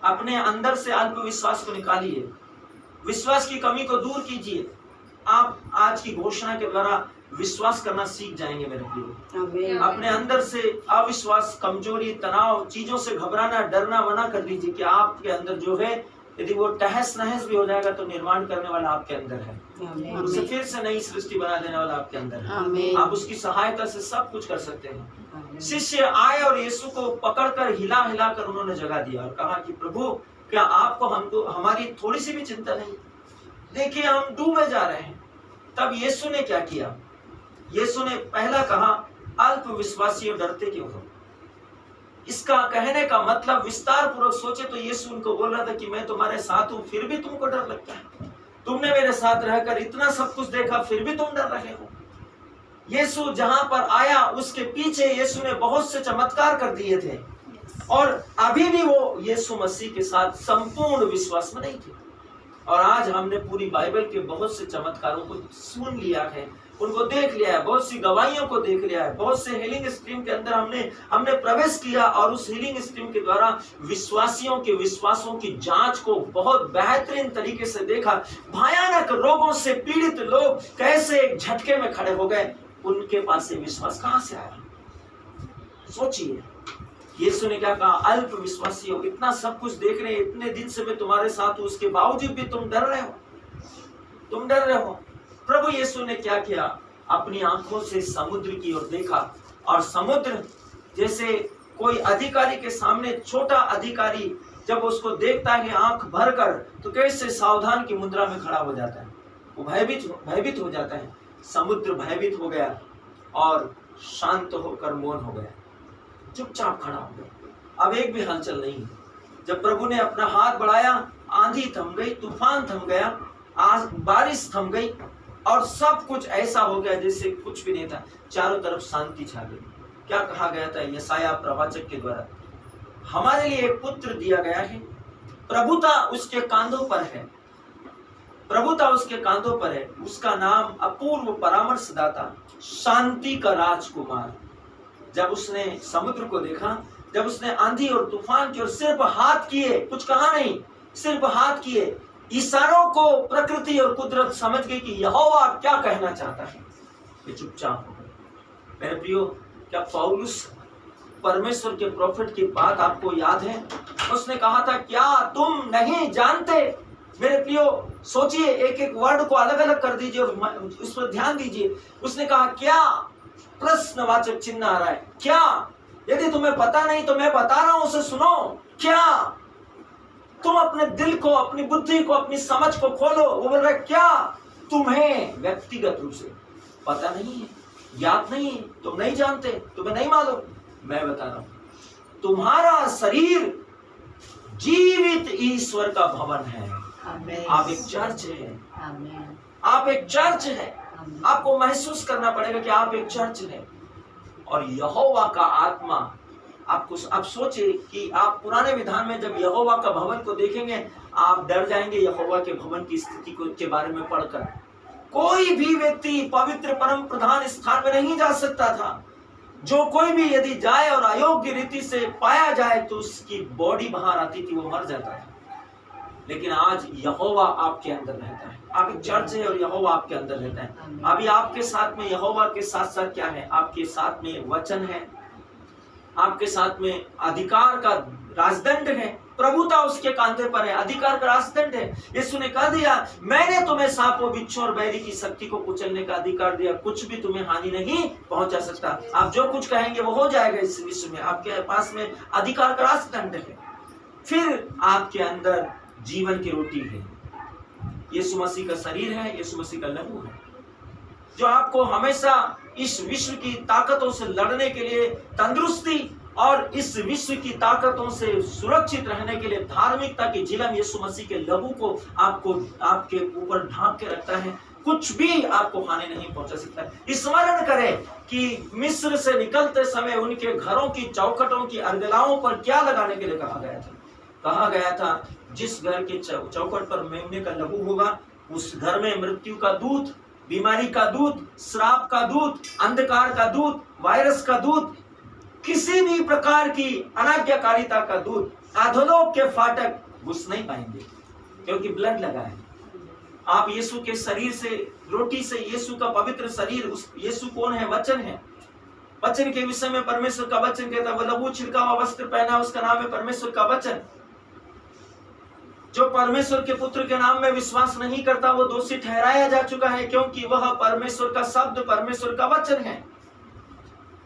अपने अंदर से अल्प विश्वास को निकालिए, विश्वास की कमी को दूर कीजिए। आप आज की घोषणा के द्वारा विश्वास करना सीख जाएंगे मेरे प्रियो। अपने अंदर से अविश्वास, कमजोरी, तनाव, चीजों से घबराना, डरना मना कर दीजिए कि आपके अंदर जो है, यदि वो तहस नहस भी हो जाएगा तो निर्माण करने वाला आपके अंदर है, उसे फिर से नई सृष्टि बना देने वाला आपके अंदर है। आप उसकी सहायता से सब कुछ कर सकते हैं। शिष्य आए और यीशु को पकड़कर हिला हिला कर उन्होंने जगा दिया और कहा कि प्रभु, क्या आपको हमको हमारी थोड़ी सी भी चिंता नहीं? देखिए हम डूबे जा रहे हैं। तब यीशु ने क्या किया? यीशु ने पहला कहा, अल्प विश्वासी और डरते क्यों हो? इसका कहने का मतलब विस्तार पूर्वक सोचे तो यीशु उनको बोल रहा था कि मैं तुम्हारे साथ हूं, फिर भी तुमको डर लगता है। तुमने मेरे साथ रहकर इतना सब कुछ देखा, फिर भी तुम डर रहे हो। यीशु जहां पर आया उसके पीछे यीशु ने बहुत से चमत्कार कर दिए थे और अभी भी वो यीशु मसीह के साथ संपूर्ण विश्वास में नहीं थे। और आज हमने पूरी बाइबल के बहुत से चमत्कारों को सुन लिया है, उनको देख लिया है, बहुत सी गवाहियों को देख लिया है, बहुत से हीलिंग स्ट्रीम के अंदर हमने प्रवेश किया और उस हीलिंग स्ट्रीम के द्वारा विश्वासियों के विश्वासों की जांच को बहुत बेहतरीन तरीके से देखा। भयानक रोगों से पीड़ित लोग कैसे एक झटके में खड़े हो गए, उनके पास से विश्वास कहां से आया? सोचिए, यीशु ने क्या कहा? अल्प विश्वासी हो, इतना सब कुछ देख रहे हैं, इतने दिन से मैं तुम्हारे साथ हूं, उसके बावजूद भी तुम डर रहे हो, तुम डर रहे हो। प्रभु यीशु ने क्या किया? अपनी आंखों से समुद्र की ओर देखा और समुद्र जैसे कोई अधिकारी के सामने छोटा अधिकारी जब उसको देखता है आंख भरकर, तो कैसे सावधान की मुद्रा में खड़ा हो जाता है, वो भयभीत हो जाता है। समुद्र भयभीत हो गया और शांत होकर मौन हो गया, चुपचाप खड़ा हो गया। अब एक भी हलचल नहीं। जब प्रभु ने अपना हाथ बढ़ाया, आंधी थम गई, तूफान थम गया, बारिश थम गई और सब कुछ ऐसा हो गया जैसे कुछ भी नहीं था। चारों तरफ शांति छा गई। क्या कहा गया था यशायाह प्रवाचक के द्वारा? हमारे लिए एक पुत्र दिया गया है, प्रभुता उसके कांधों पर है, प्रभुता उसके कांधों पर है, उसका नाम अपूर्व परामर्शदाता, शांति का राजकुमार। जब उसने समुद्र को देखा, जब उसने आंधी और तूफान की ओर सिर्फ हाथ किए, कुछ कहा नहीं, सिर्फ हाथ किए, इशारों को प्रकृति और कुदरत समझ गई कि यहोवा क्या कहना चाहता है, ये चुपचाप हो गए। मेरे प्रियो, क्या पौलुस परमेश्वर के प्रोफेट की बात आपको याद है? उसने कहा था, क्या तुम नहीं जानते? मेरे प्रियो सोचिए, एक एक वर्ड को अलग अलग कर दीजिए और उस पर ध्यान दीजिए। उसने कहा क्या? प्रश्नवाचक चिन्ह आ रहा है, क्या? यदि तुम्हें पता नहीं तो मैं बता रहा हूं, उसे सुनो। क्या? तुम अपने दिल को, अपनी बुद्धि को, अपनी समझ को खोलो। वो बोल रहा है क्या तुम्हें व्यक्तिगत रूप से पता नहीं है, याद नहीं है, तुम नहीं जानते, तुम्हें नहीं मालूम? मैं बता रहा हूं, तुम्हारा शरीर जीवित ईश्वर का भवन है। आप एक चर्च है, आप एक चर्च है। आपको महसूस करना पड़ेगा कि आप एक चर्च है और यहोवा का आत्मा आपको। आप सोचिए कि आप पुराने विधान में जब यहोवा का भवन को देखेंगे, आप डर जाएंगे यहोवा के भवन की स्थिति के बारे में पढ़कर। कोई भी व्यक्ति पवित्र परम प्रधान स्थान में नहीं जा सकता था। जो कोई भी यदि जाए और अयोग्य रीति से पाया जाए तो उसकी बॉडी बाहर आती थी, वो मर जाता था। लेकिन आज यहोवा आपके अंदर रहता है। आप एक चर्च है और यहोवा आपके अंदर रहता है। अभी आपके साथ में यहोवा के साथ साथ क्या है? आपके साथ में वचन है, आपके साथ में अधिकार का राजदंड है। प्रभुता उसके कांधे पर है, अधिकार का राजदंड है। यीशु ने कह दिया, मैंने तुम्हें सांपों, बिच्छू और बैरी की शक्ति को कुचलने का अधिकार दिया, कुछ भी तुम्हें हानि नहीं पहुंचा सकता। आप जो कुछ कहेंगे वो हो जाएगा इस विश्व में। आपके पास में अधिकार का राजदंड है। फिर आपके अंदर जीवन की रोटी है, यीशु मसीह का शरीर है, यीशु मसीह का लहू है, जो आपको हमेशा इस विश्व की ताकतों से लड़ने के लिए तंदुरुस्ती और इस विश्व की ताकतों से सुरक्षित रहने के लिए धार्मिकता की झिलम यीशु मसीह के लहू को आपको आपके ऊपर ढांक के रखता है। कुछ भी आपको हानि नहीं पहुंचा सकता। स्मरण करें कि मिस्र से निकलते समय उनके घरों की चौखटों की अर्गलाओं पर क्या लगाने के लिए कहा गया था? कहा गया था, जिस घर के चौखट पर मेमने का लहू होगा, उस घर में मृत्यु का दूत, बीमारी का दूत, श्राप का दूत, अंधकार का दूत, वायरस का दूत, किसी भी प्रकार की अनाज्ञाकारिता का दूत अधोलोक के फाटक घुस नहीं पाएंगे, क्योंकि ब्लड लगा है। आप यीशु के शरीर से, रोटी से, यीशु का पवित्र शरीर, उस यीशु कौन है? वचन है। वचन के विषय में परमेश्वर का वचन कहता है, वो लहू छिड़का हुआ वस्त्र पहना, उसका नाम है परमेश्वर का वचन। जो परमेश्वर के पुत्र के नाम में विश्वास नहीं करता वो दोषी ठहराया जा चुका है, क्योंकि वह परमेश्वर का शब्द, परमेश्वर का वचन है।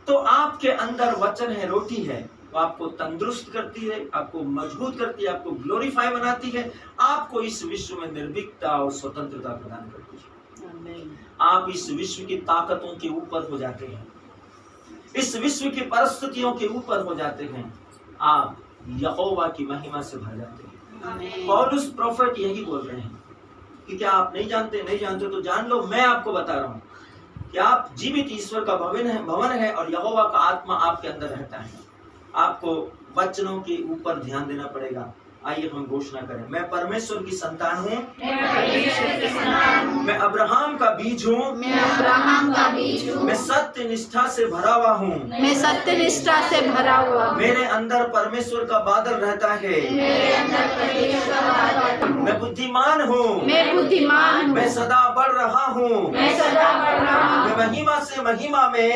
तो आपके अंदर वचन है, रोटी है, वो आपको तंदुरुस्त करती है, आपको मजबूत करती है, आपको ग्लोरीफाई बनाती है, आपको इस विश्व में निर्भीकता और स्वतंत्रता प्रदान करती है। आप इस विश्व की ताकतों के ऊपर हो जाते हैं, इस विश्व की परिस्थितियों के ऊपर हो जाते हैं, आप यहोवा की महिमा से भर जाते हैं। पौलुस प्रोफेट यही बोल रहे हैं कि क्या आप नहीं जानते? नहीं जानते तो जान लो, मैं आपको बता रहा हूँ कि आप जीवित ईश्वर का भवन है और यहोवा का आत्मा आपके अंदर रहता है। आपको वचनों के ऊपर ध्यान देना पड़ेगा। आइए हम घोषणा करें, मैं परमेश्वर की संतान हूँ, मैं अब्राहम का बीज हूँ, मैं सत्य निष्ठा से भरा हुआ हूँ, मेरे अंदर परमेश्वर का बादल रहता है, मैं बुद्धिमान हूँ, मैं सदा बढ़ रहा हूँ, मैं महिमा से महिमा में,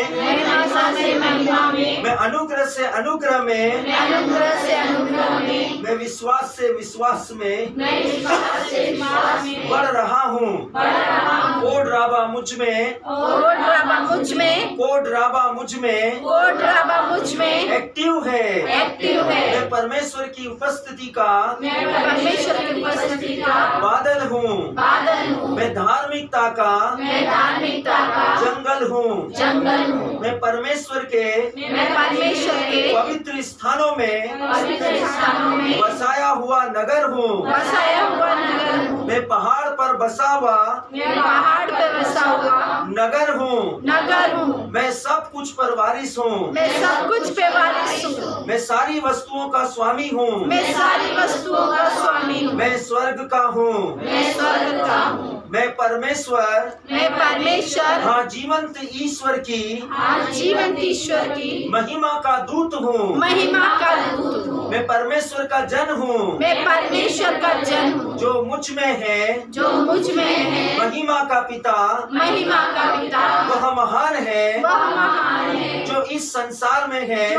मैं अनुग्रह से अनुग्रह में, मैं विश्वास से विश्वास में बढ़ रहा हूँ। कोड राबा मुझ में, कोड राबा मुझ में एक्टिव है। मैं परमेश्वर की उपस्थिति का बादल हूँ। मैं धार्मिकता का जंगल हूँ। मैं परमेश्वर के पवित्र स्थानों में बसाया हुआ नगर हूँ। मैं पहाड़ पर बसा हुआ नगर हूँ। मैं सब कुछ पर वारिस हूँ। मैं सारी वस्तुओं का स्वामी हूँ। मैं स्वर्ग का हूँ। मैं परमेश्वर हाँ जीवंत ईश्वर की महिमा का दूत हूँ। मैं परमेश्वर का जन हूँ। जो मुझ में है, महिमा का पिता, वह महान है। जो इस संसार में है,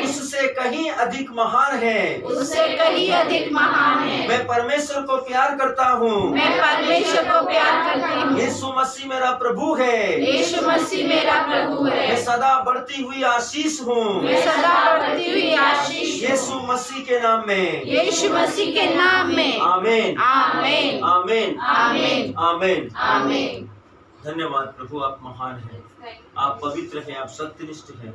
उससे कहीं अधिक महान है। मैं परमेश्वर को प्यार करता हूँ। यीशु मसीह मेरा प्रभु है। मैं सदा बढ़ती हुई आशीष हूँ। यीशु मसीह के नाम में आमीन आमीन आमीन आमीन आमीन आमीन। धन्यवाद प्रभु, आप महान हैं, आप पवित्र हैं, आप सत्यनिष्ठ हैं।